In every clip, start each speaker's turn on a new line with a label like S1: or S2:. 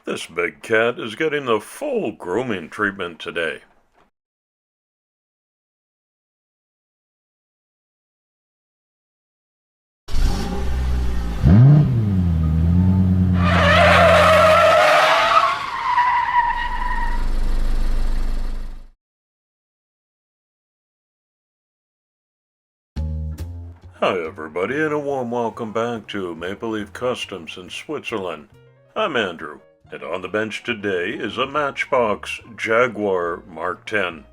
S1: This big cat is getting the full grooming treatment today. Hi everybody, and a warm welcome back to Maple Leaf Customs in Switzerland. I'm Andrew, and on the bench today is a Matchbox Jaguar Mark 10.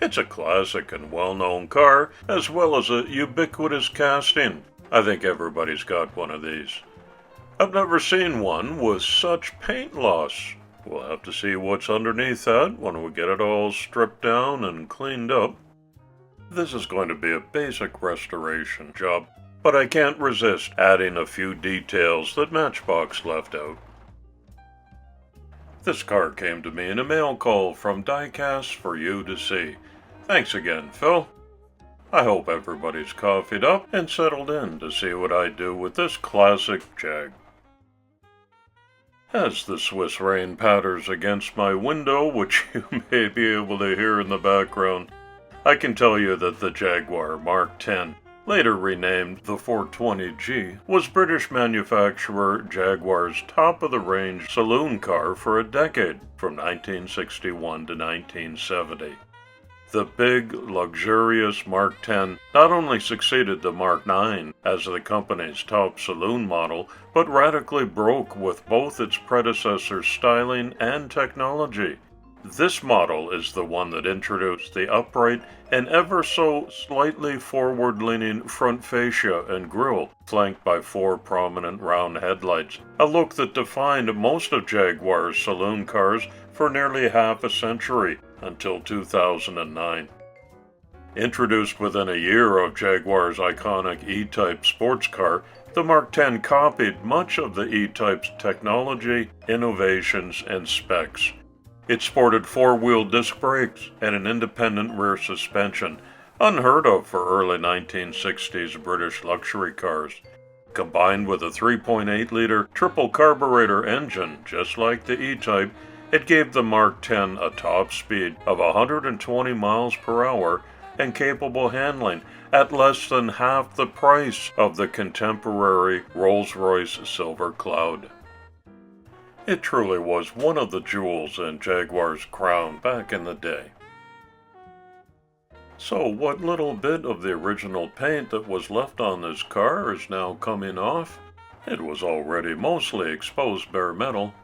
S1: It's a classic and well-known car, as well as a ubiquitous casting. I think everybody's got one of these. I've never seen one with such paint loss. We'll have to see what's underneath that when we get it all stripped down and cleaned up. This is going to be a basic restoration job, but I can't resist adding a few details that Matchbox left out. This car came to me in a mail call from Diecast for you to see. Thanks again, Phil. I hope everybody's coffeed up and settled in to see what I do with this classic Jag. As the Swiss rain patters against my window, which you may be able to hear in the background, I can tell you that the Jaguar Mark 10, later renamed the 420G, was British manufacturer Jaguar's top-of-the-range saloon car for a decade, from 1961 to 1970. The big, luxurious Mark 10 not only succeeded the Mark 9 as the company's top saloon model, but radically broke with both its predecessor's styling and technology. This model is the one that introduced the upright and ever so slightly forward-leaning front fascia and grille, flanked by four prominent round headlights, a look that defined most of Jaguar's saloon cars for nearly half a century, until 2009. Introduced within a year of Jaguar's iconic E-Type sports car, the Mark 10 copied much of the E-Type's technology, innovations, and specs. It sported four-wheel disc brakes and an independent rear suspension, unheard of for early 1960s British luxury cars. Combined with a 3.8-liter triple carburettor engine, just like the E-Type, it gave the Mark 10 a top speed of 120 miles per hour and capable handling at less than half the price of the contemporary Rolls-Royce Silver Cloud. It truly was one of the jewels in Jaguar's crown back in the day. So what little bit of the original paint that was left on this car is now coming off? It was already mostly exposed bare metal.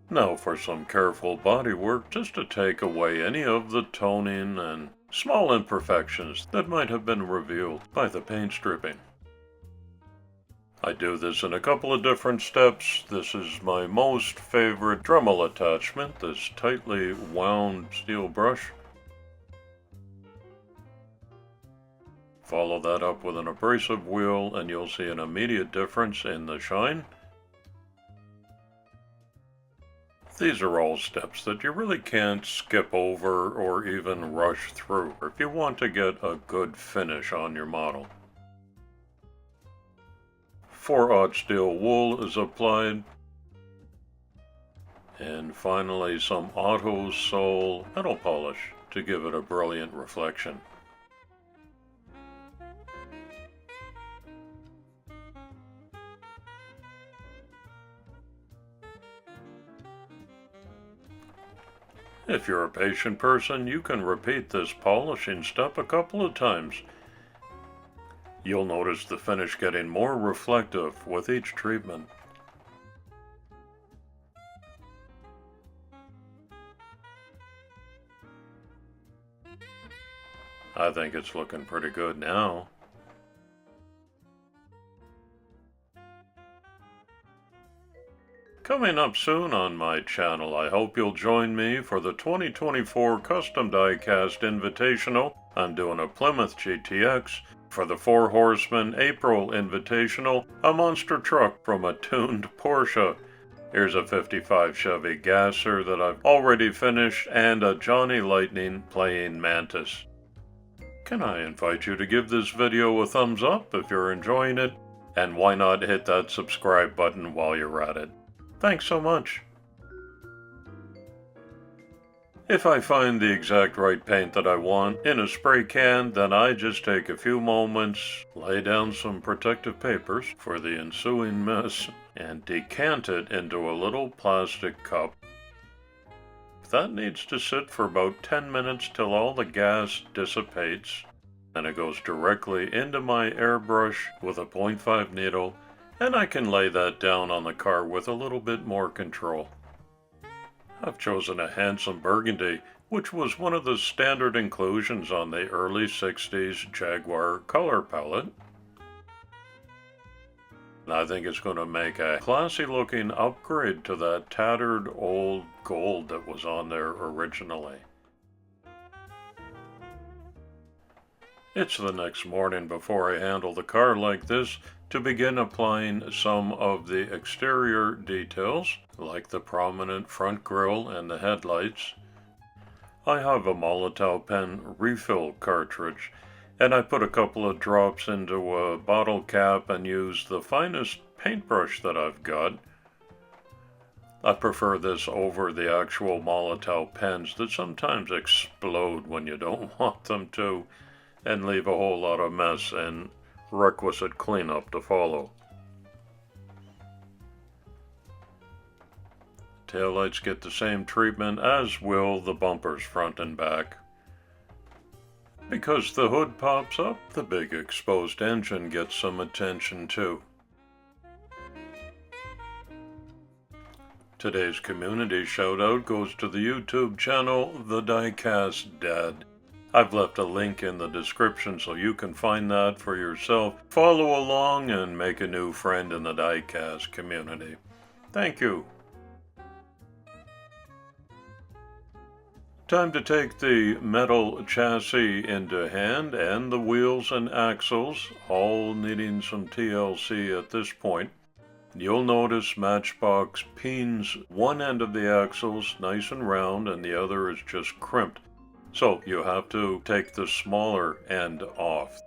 S1: Now for some careful bodywork just to take away any of the toning and small imperfections that might have been revealed by the paint stripping. I do this in a couple of different steps. This is my most favorite Dremel attachment, this tightly wound steel brush. Follow that up with an abrasive wheel and you'll see an immediate difference in the shine. These are all steps that you really can't skip over or even rush through if you want to get a good finish on your model. 4/0 steel wool is applied. And finally some Autosol metal polish to give it a brilliant reflection. If you're a patient person, you can repeat this polishing step a couple of times. You'll notice the finish getting more reflective with each treatment. I think it's looking pretty good now. Coming up soon on my channel, I hope you'll join me for the 2024 Custom Diecast Invitational. I'm doing a Plymouth GTX. For the Four Horsemen April Invitational, a monster truck from a tuned Porsche. Here's a 55 Chevy Gasser that I've already finished, and a Johnny Lightning playing Mantis. and I invite you to give this video a thumbs up if you're enjoying it, and why not hit that subscribe button while you're at it. Thanks so much. If I find the exact right paint that I want in a spray can, then I just take a few moments, lay down some protective papers for the ensuing mess, and decant it into a little plastic cup. That needs to sit for about 10 minutes till all the gas dissipates, and it goes directly into my airbrush with a 0.5 needle, and I can lay that down on the car with a little bit more control. I've chosen a handsome burgundy, which was one of the standard inclusions on the early 60s Jaguar color palette. And I think it's going to make a classy looking upgrade to that tattered old gold that was on there originally. It's the next morning before I handle the car like this to begin applying some of the exterior details, like the prominent front grille and the headlights. I have a Molotov pen refill cartridge, and I put a couple of drops into a bottle cap and use the finest paintbrush that I've got. I prefer this over the actual Molotov pens that sometimes explode when you don't want them to, and leave a whole lot of mess and requisite cleanup to follow. Taillights get the same treatment, as will the bumpers front and back. Because the hood pops up, the big exposed engine gets some attention too. Today's community shoutout goes to the YouTube channel The Diecast Dad. I've left a link in the description so you can find that for yourself. Follow along and make a new friend in the diecast community. Thank you. Time to take the metal chassis into hand and the wheels and axles, all needing some TLC at this point. You'll notice Matchbox pins one end of the axles nice and round and the other is just crimped. So you have to take the smaller end off.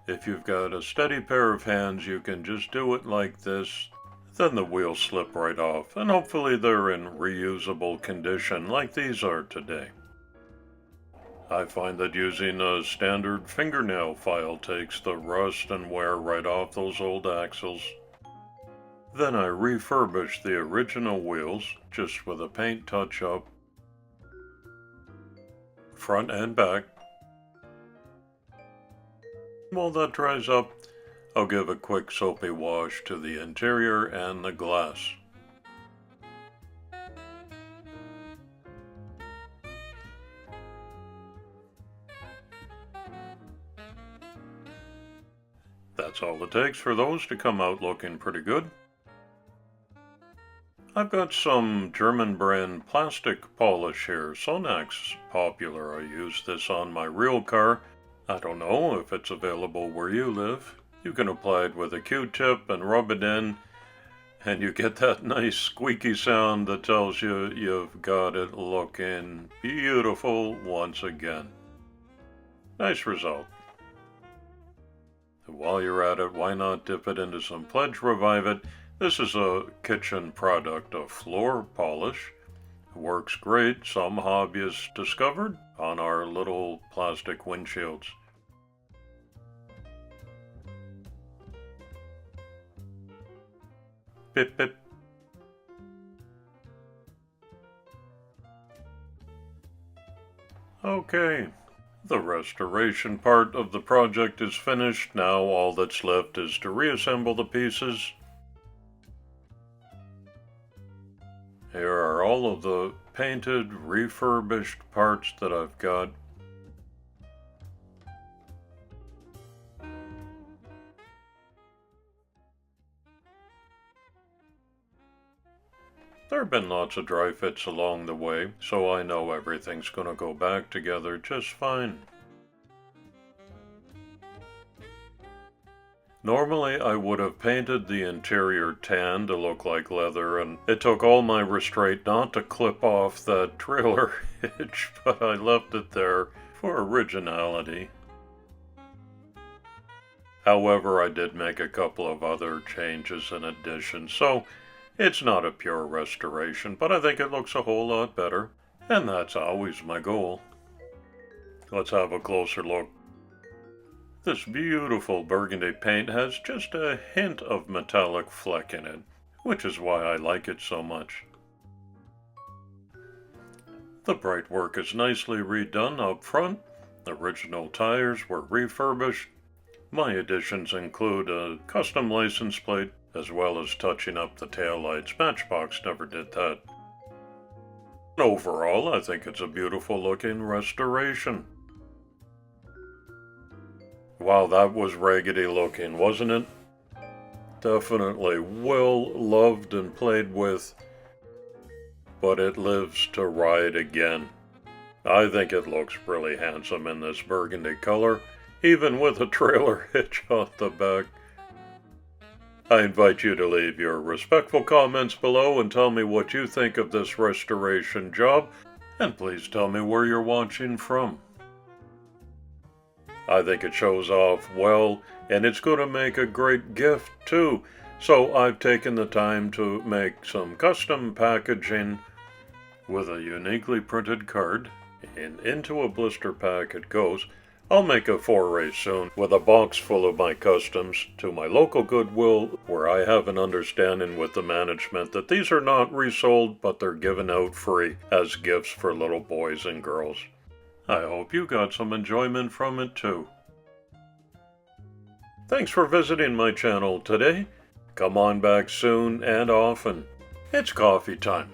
S1: If you've got a steady pair of hands, you can just do it like this. Then the wheels slip right off, and hopefully they're in reusable condition like these are today. I find that using a standard fingernail file takes the rust and wear right off those old axles. Then I refurbish the original wheels, just with a paint touch-up, front and back. While that dries up, I'll give a quick soapy wash to the interior and the glass. That's all it takes for those to come out looking pretty good. I've got some German brand plastic polish here, Sonax popular. I use this on my real car. I don't know if it's available where you live. You can apply it with a Q-tip and rub it in, and you get that nice squeaky sound that tells you you've got it looking beautiful once again. Nice result. While you're at it, why not dip it into some Pledge Revive It? This is a kitchen product, a floor polish. It works great, some hobbyists discovered, on our little plastic windshields. Pip pip. Okay, the restoration part of the project is finished. Now all that's left is to reassemble the pieces. Here are all of the painted, refurbished parts that I've got. There have been lots of dry fits along the way, so I know everything's going to go back together just fine. Normally I would have painted the interior tan to look like leather, and it took all my restraint not to clip off that trailer hitch, but I left it there for originality. However, I did make a couple of other changes and additions, so it's not a pure restoration, but I think it looks a whole lot better, and that's always my goal. Let's have a closer look. This beautiful burgundy paint has just a hint of metallic fleck in it, which is why I like it so much. The bright work is nicely redone up front. Original tires were refurbished. My additions include a custom license plate, as well as touching up the taillights. Matchbox never did that. Overall, I think it's a beautiful looking restoration. Wow, that was raggedy looking, wasn't it? Definitely well loved and played with, but it lives to ride again. I think it looks really handsome in this burgundy color, even with a trailer hitch on the back. I invite you to leave your respectful comments below and tell me what you think of this restoration job, and please tell me where you're watching from. I think it shows off well, and it's going to make a great gift too, so I've taken the time to make some custom packaging with a uniquely printed card, and into a blister pack it goes. I'll make a foray soon with a box full of my customs to my local Goodwill, where I have an understanding with the management that these are not resold, but they're given out free as gifts for little boys and girls. I hope you got some enjoyment from it too. Thanks for visiting my channel today. Come on back soon and often. It's coffee time.